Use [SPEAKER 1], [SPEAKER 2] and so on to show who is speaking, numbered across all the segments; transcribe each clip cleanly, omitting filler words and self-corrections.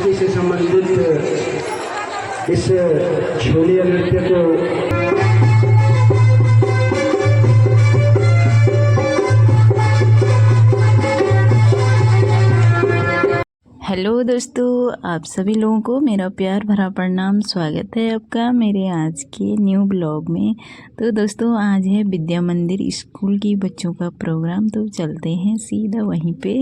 [SPEAKER 1] संस्कृति से संबंधित इस छोलिया नृत्य को
[SPEAKER 2] हेलो दोस्तों, आप सभी लोगों को मेरा प्यार भरा प्रणाम। स्वागत है आपका मेरे आज के न्यू ब्लॉग में। तो दोस्तों, आज है विद्या मंदिर स्कूल की बच्चों का प्रोग्राम, तो चलते हैं सीधा वहीं पे।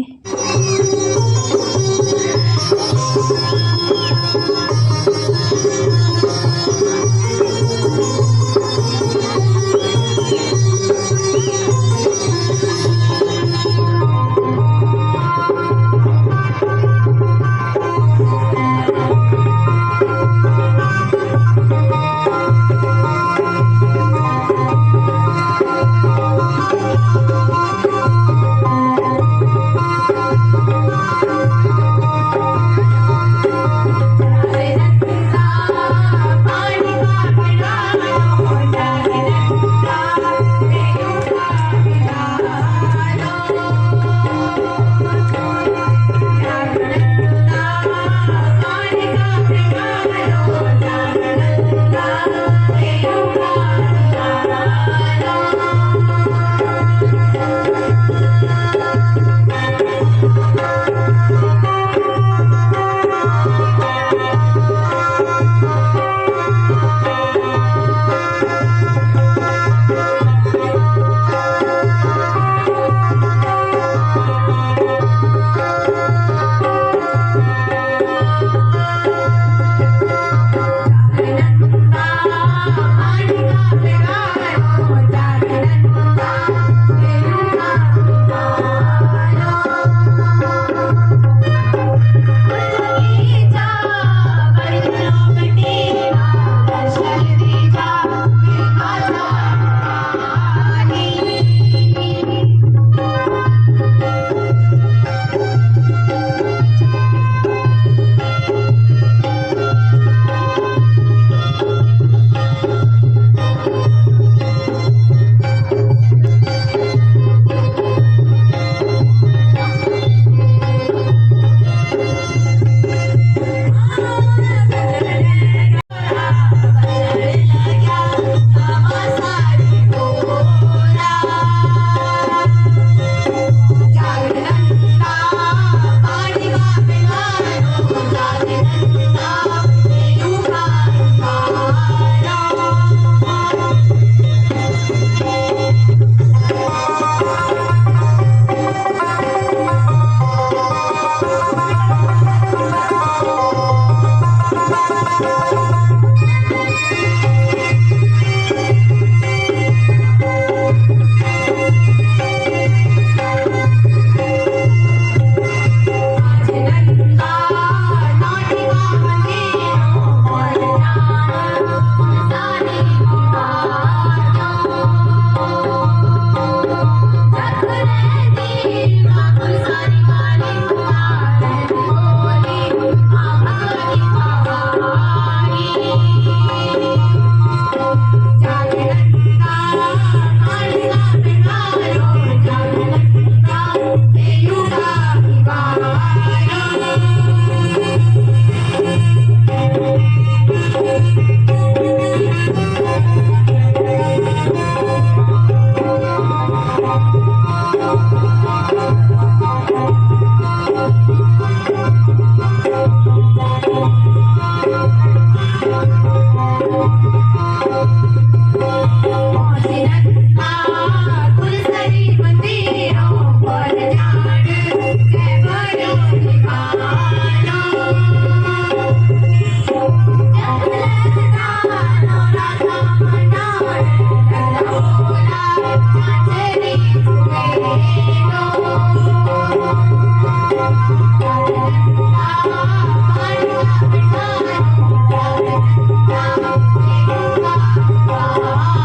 [SPEAKER 3] Ah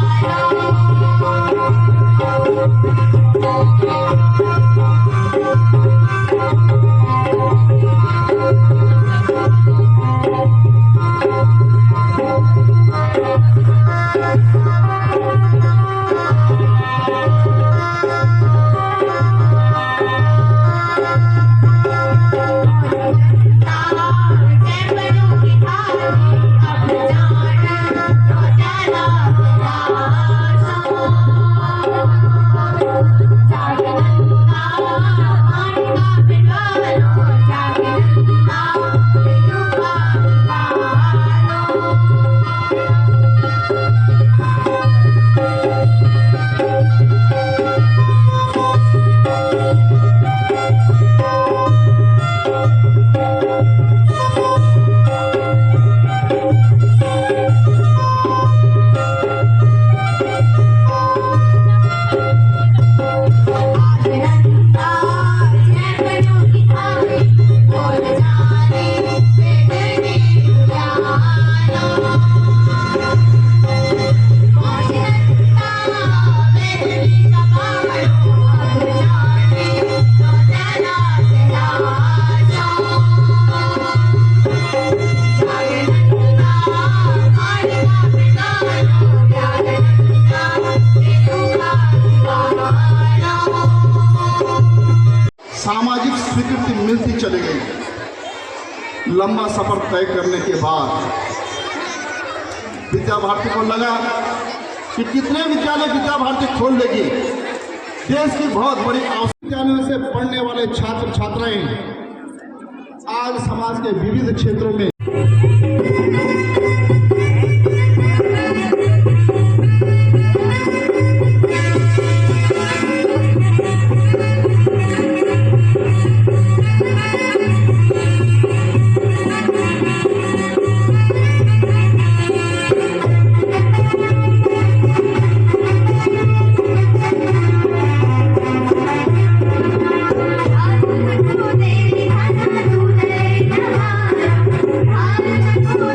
[SPEAKER 3] सामाजिक स्वीकृति मिलती चली गई। लंबा सफर तय करने के बाद विद्या भारती को लगा कि कितने विद्यालय विद्या भारती खोल लेगी। देश की बहुत बड़ी विद्यालयों से पढ़ने वाले छात्र छात्राएं आज समाज के विविध क्षेत्रों में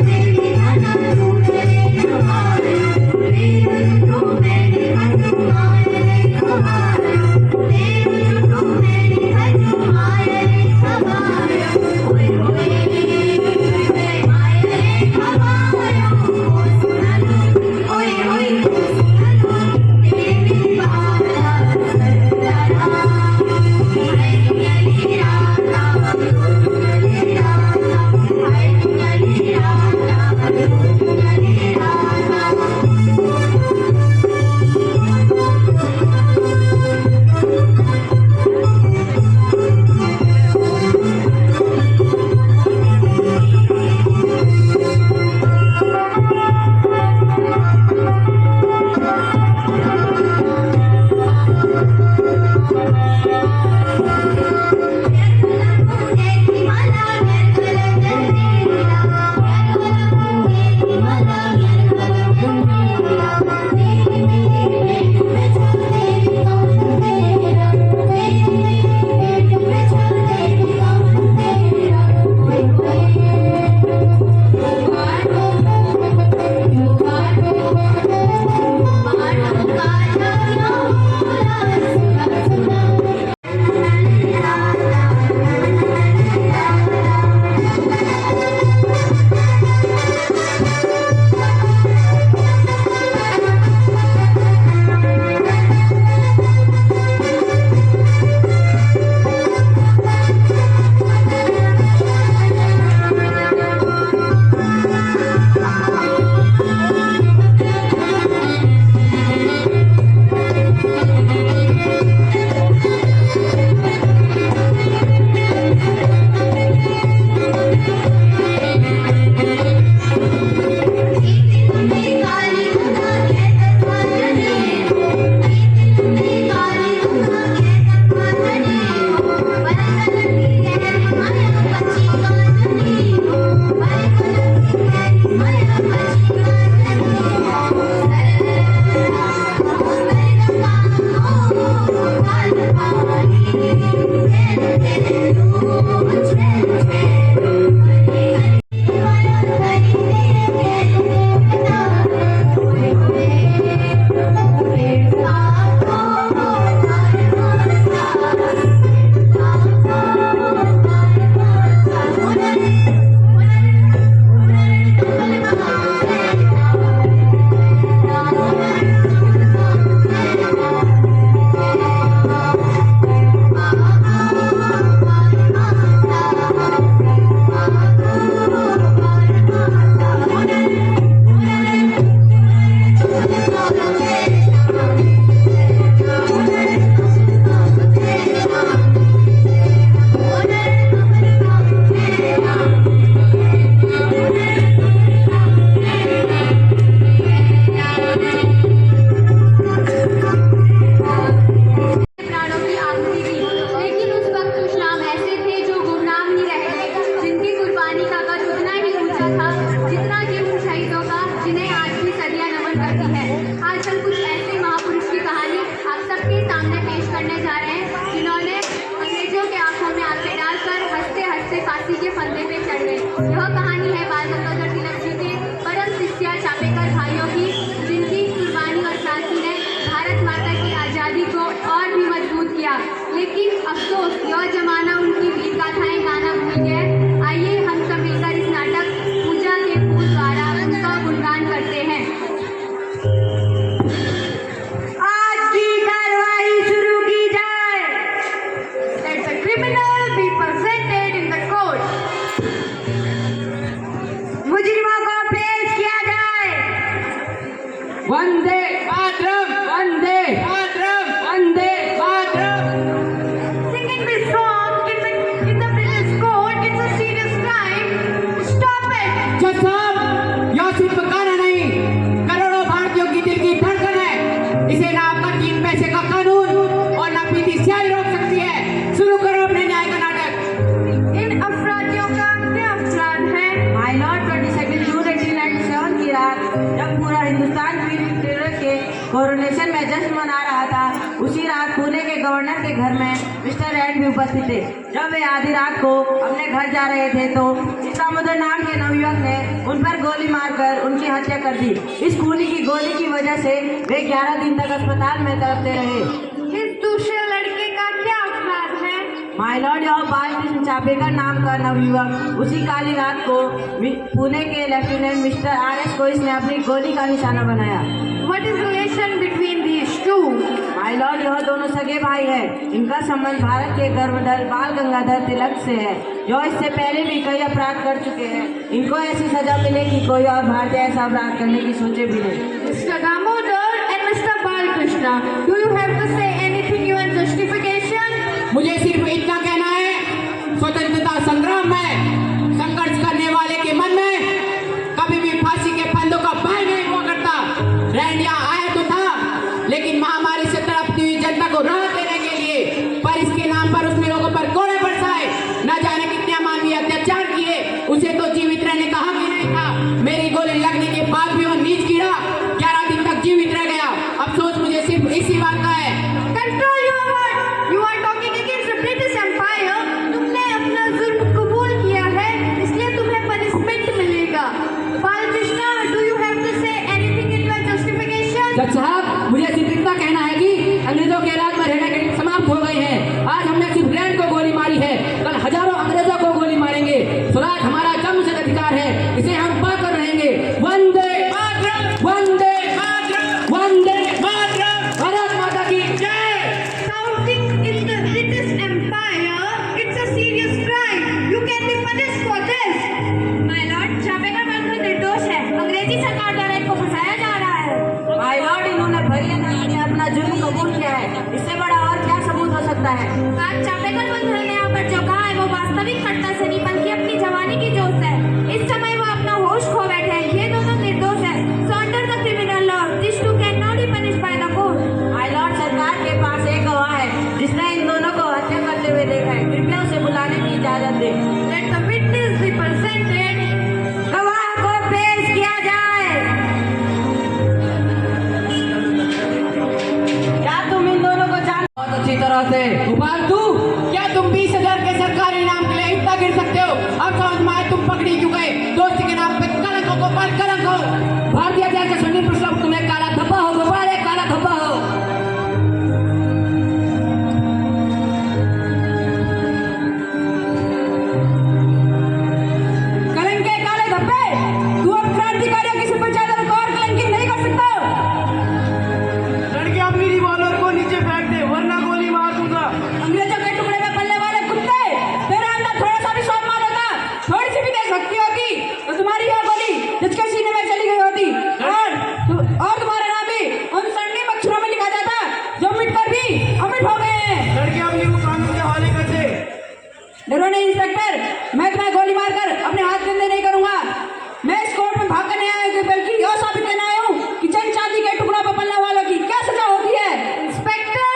[SPEAKER 4] देवी रात जब पूरा हिंदुस्तान क्वीन के कोरोनेशन में जश्न मना रहा था, उसी रात पुणे के गवर्नर के घर में मिस्टर रैंड भी उपस्थित थे। जब वे आधी रात को अपने घर जा रहे थे तो इसामुद्दीन नाम के नवयुवक ने उन पर गोली मारकर उनकी हत्या कर दी। इस खूनी की गोली की वजह से वे 11 दिन तक अस्पताल में तड़पते रहे।
[SPEAKER 5] इस दूसरे लड़के का क्या अपराध है?
[SPEAKER 4] माय लॉर्ड, यह बालकृष्ण चापेकर नाम का नवयुवक उसी काली रात को पुणे के लेफ्टिनेंट मिस्टर RS को इसने अपनी गोली का निशाना बनाया।
[SPEAKER 5] What is relation between these two?
[SPEAKER 4] My Lord, यह दोनों सगे भाई हैं। इनका संबंध भारत के गर्वधर बाल गंगाधर तिलक से है, जो इससे पहले भी कई अपराध कर चुके हैं। इनको ऐसी सजा मिले कि कोई और भारतीय ऐसा अपराध करने की सोचे भी नहीं।
[SPEAKER 5] Mr. Damodar and Mr. Balkrishna, do you have to say anything in justification?
[SPEAKER 6] मुझे सिर्फ इतना कहना है, स्वतंत्रता संग्राम में संघर्ष करने वाले के मन में कभी भी फांसी के फंदों का भय नहीं हुआ करता। रैंड यहाँ आया तो था, लेकिन महामारी से तड़पती हुई जनता को राहत देने के लिए, पर इसके नाम पर उसने लोगों पर कोड़े बरसाए, न जाने कितने अमानवीय अत्याचार किए। उसे तो जीवित रहने का हक ही नहीं था। मेरी गोली लगने के बाद भी वो नीच कीड़ा 11 दिन तक जीवित रह गया। अफसोस मुझे सिर्फ इसी बात का है।
[SPEAKER 5] Control your words. You are talking against the British Empire. तुमने अपना जुर्म कबूल किया है, इसलिए तुम्हें पनिशमेंट मिलेगा। Balkrishna, do you have to say anything in your justification?
[SPEAKER 6] जज साहब, मुझे सिर्फ इतना कहना है कि अंग्रेजों के राज में रहने के दिन समाप्त हो गए हैं। आज हमने सिर्फ रैंड को गोली मारी है, कल हजारों अंग्रेजों को गोली मारेंगे। स्वराज हमारा जन्मसिद्ध अधिकार है, इसे हम पाकर रहेंगे। वंदे मातरम, वंदे मातरम, वंदे मातरम, भारत माता की जय।
[SPEAKER 5] Shouting in the British Empire, it's a serious crime. You can be punished for this. My lord, Chapekar बिल्कुल निर्दोष है। अंग्रेजी सरकार द्वारा इनको फंसाया जा रहा है।
[SPEAKER 4] माय लॉर्ड, इन्होंने भरी अंदाज में अपना जुर्म कबूल किया है। इससे बड़ा और क्या सबूत हो सकता है?
[SPEAKER 5] आज चापेकर बंधु ने यहाँ पर जो कहा है वो वास्तविक घटना से नहीं बल्कि अपनी जवानी की जोश है। इस समय वो अपना होश खो बैठे हैं। ये दोनों निर्दोष है। So under the criminal law, these two cannot be punished by the court.
[SPEAKER 4] My Lord, सरकार के पास एक गवाह है जिसने इन दोनों को हत्या करते हुए देखा है। कृपया उसे बुलाने की इजाजत दें।
[SPEAKER 5] Let the witness be presented.
[SPEAKER 4] गवाह को पेश किया जाए। क्या तुम इन दोनों को जान?
[SPEAKER 6] बहुत अच्छी तरह से। उबालतू, क्या तुम 20,000 के सरकारी इनाम के लिए इतना गिर सकते हो? अब समझ में आए तुम पकड़ी क्यों गए? दोस्ती के नाम पे कलंकों को पर कलंक हो। भारतीय जाति के सुनील प्रश्न तुम्हें काला धब्बा हो, गोपाल एक काला धब्बा हो। कलंके काले धब्बे, तू अब क्रांतिकारियों की सिर पर चादर को और कलंकित नहीं कर सकता।
[SPEAKER 1] लड़के अपनी रिवॉल्वर को नीचे फेंक दे, वरना गोली मार दूंगा।
[SPEAKER 6] अंग्रेजों के टुकड़े में पलने वाले कुत्ते, तेरे अंदर थोड़ा सा भी स्वाभिमान होता, थोड़ी सी भी देशभक्ति होती, तो तुम्हारी यह गोली जिसके सीने में चली गई होती और तुम्हारा नाम भी उन स्वर्णिम अक्षरों में लिखा जाता जो मिटकर भी अमिट हो गए हैं।
[SPEAKER 1] लड़के अपनी को कानून के हवाले कर दे।
[SPEAKER 6] डरो नहीं इंस्पेक्टर, मैं तुम्हें गोली मारकर अपने हाथ गंदे नहीं करूंगा। मैं इस कोर्ट में भाग कर नहीं आया हूं, बल्कि यह साबित करना आया हूं कि चंद चांदी के टुकड़ों पर पलने वालों की क्या सजा होती है।
[SPEAKER 5] Inspector,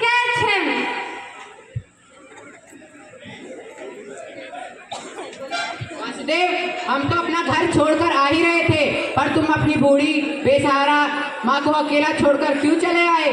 [SPEAKER 5] catch him.
[SPEAKER 6] वासुदेव, हम तो अपना घर छोड़कर आ ही रहे थे, पर तुम अपनी बूढ़ी बेसहारा माँ को अकेला छोड़कर क्यों चले आए?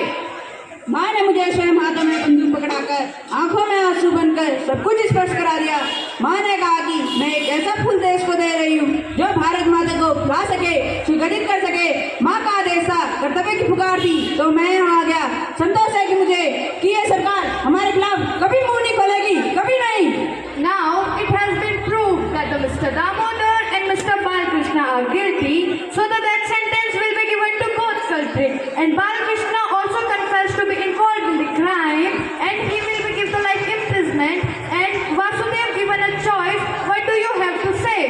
[SPEAKER 6] माँ ने मुझे स्वयं हाथों में बंदूक पकड़ाकर, आंखों में आंसू बनकर सब कुछ स्पर्श करा दिया। माँ ने कहा कि मैं एक ऐसा फूल देश को दे रही हूँ जो भारत माता को भुला सके, सुगठित कर सके। माँ का आदेश था, कर्तव्य की पुकार थी, तो मैं यहाँ आ गया। संतोष है कि मुझे कि ये सरकार हमारे खिलाफ कभी मुंह नहीं खोलेगी, कभी नहीं।
[SPEAKER 5] Now it has been proved that the Mr. Damodar and Mr. Balkrishna are guilty, so the death sentence will be given to both culprits. And Balkrishna also confessed to be involved in the crime, and he will be given life imprisonment. And Vasudev given a choice. What do you have to say?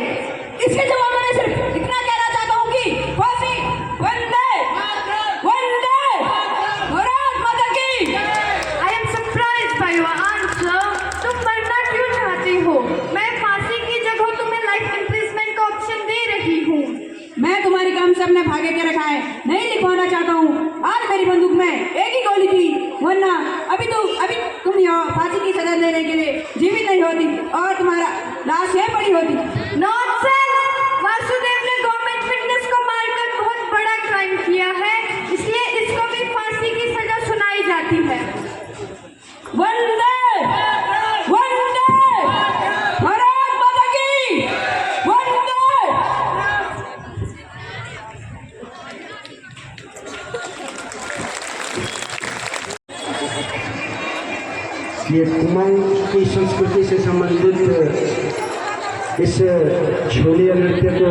[SPEAKER 6] इसके जवाब में मैं सिर्फ इतना कहना चाहता हूँ कि फांसी वंदे वंदे भारत माता की।
[SPEAKER 5] I am surprised by your answer. तुम मरना क्यों चाहती हो? मैं फांसी की जगह तुम्हें लाइफ इम्प्रिजमेंट का ऑप्शन दे रही हूँ।
[SPEAKER 6] मैं तुम्हारी काम से अपने भागे के रखा है नहीं लिखवाना चाहता हूँ। आज मेरी बंदूक में एक ही गोली थी, वरना अभी तुम यहाँ फांसी की सजा देने के लिए जीवित नहीं होती और तुम्हारा लाश यहीं पड़ी होती।
[SPEAKER 5] नॉनसेंस! वासुदेव ने गवर्नमेंट विटनेस को
[SPEAKER 4] वंदे वंदे भारत माता की वंदे।
[SPEAKER 1] ये कुमाऊं की संस्कृति से संबंधित इस झोलिया नृत्य को